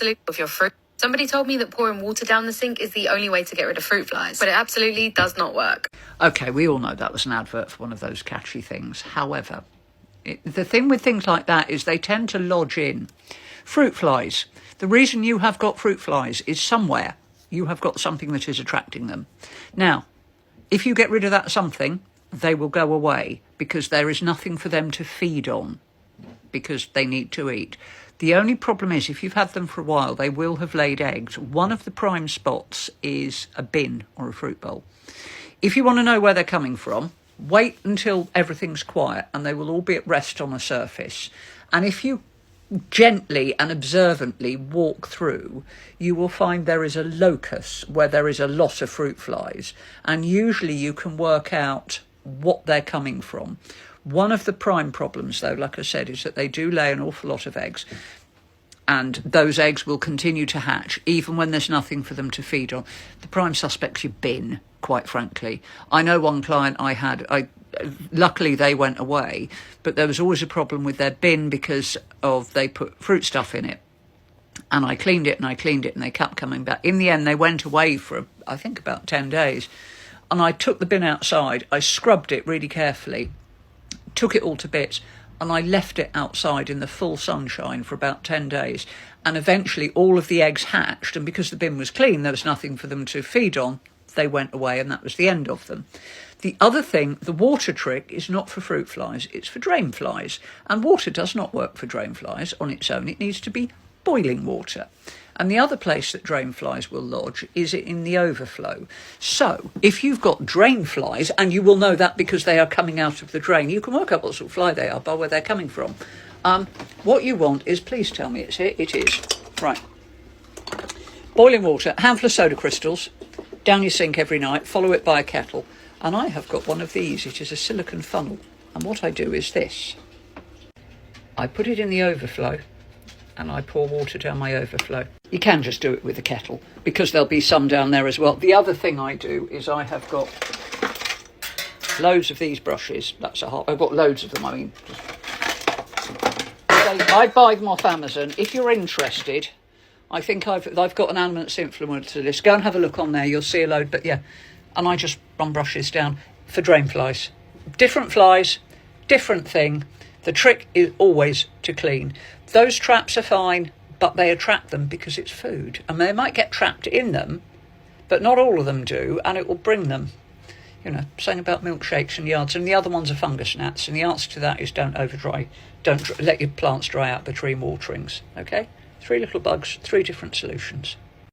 absolutely with your fruit. Somebody told me that pouring water down the sink is the only way to get rid of fruit flies, but it absolutely does not work. Okay, we all know that was an advert for one of those catchy things. However, the thing with things like that is they tend to lodge in. Fruit flies. The reason you have got fruit flies is somewhere you have got something that is attracting them. Now, if you get rid of that something, they will go away because there is nothing for them to feed on because they need to eat. The only problem is if you've had them for a while, they will have laid eggs. One of the prime spots is a bin or a fruit bowl. If you want to know where they're coming from, wait until everything's quiet and they will all be at rest on a surface. And if you gently and observantly walk through, you will find there is a locus where there is a lot of fruit flies, and usually you can work out what they're coming from. One of the prime problems, though, like I said, is that they do lay an awful lot of eggs, and those eggs will continue to hatch even when there's nothing for them to feed on. The prime suspect's your bin, quite frankly. I know one client luckily they went away, but there was always a problem with their bin because they put fruit stuff in it. And I cleaned it and they kept coming back. In the end, they went away for, I think, about 10 days. And I took the bin outside, I scrubbed it really carefully, took it all to bits, and I left it outside in the full sunshine for about 10 days. And eventually all of the eggs hatched, and because the bin was clean, there was nothing for them to feed on. They went away and that was the end of them. The other thing, the water trick is not for fruit flies, it's for drain flies. And water does not work for drain flies on its own. It needs to be boiling water. And the other place that drain flies will lodge is in the overflow. So if you've got drain flies, and you will know that because they are coming out of the drain, you can work out what sort of fly they are by where they're coming from. What you want is, please tell me it's here, it is. Right. Boiling water, handful of soda crystals, down your sink every night, follow it by a kettle. And I have got one of these. It is a silicone funnel. And what I do is this. I put it in the overflow and I pour water down my overflow. You can just do it with a kettle because there'll be some down there as well. The other thing I do is I have got loads of these brushes. I've got loads of them, I mean. I buy them off Amazon. If you're interested, I think I've got an Elements influencer list. Go and have a look on there. You'll see a load, but yeah. And I just run brushes down for drain flies. Different flies, different thing. The trick is always to clean. Those traps are fine, but they attract them because it's food. And they might get trapped in them, but not all of them do, and it will bring them. Saying about milkshakes and yards, and the other ones are fungus gnats, and the answer to that is don't overdry. Don't let your plants dry out between waterings, okay? 3 little bugs, 3 different solutions.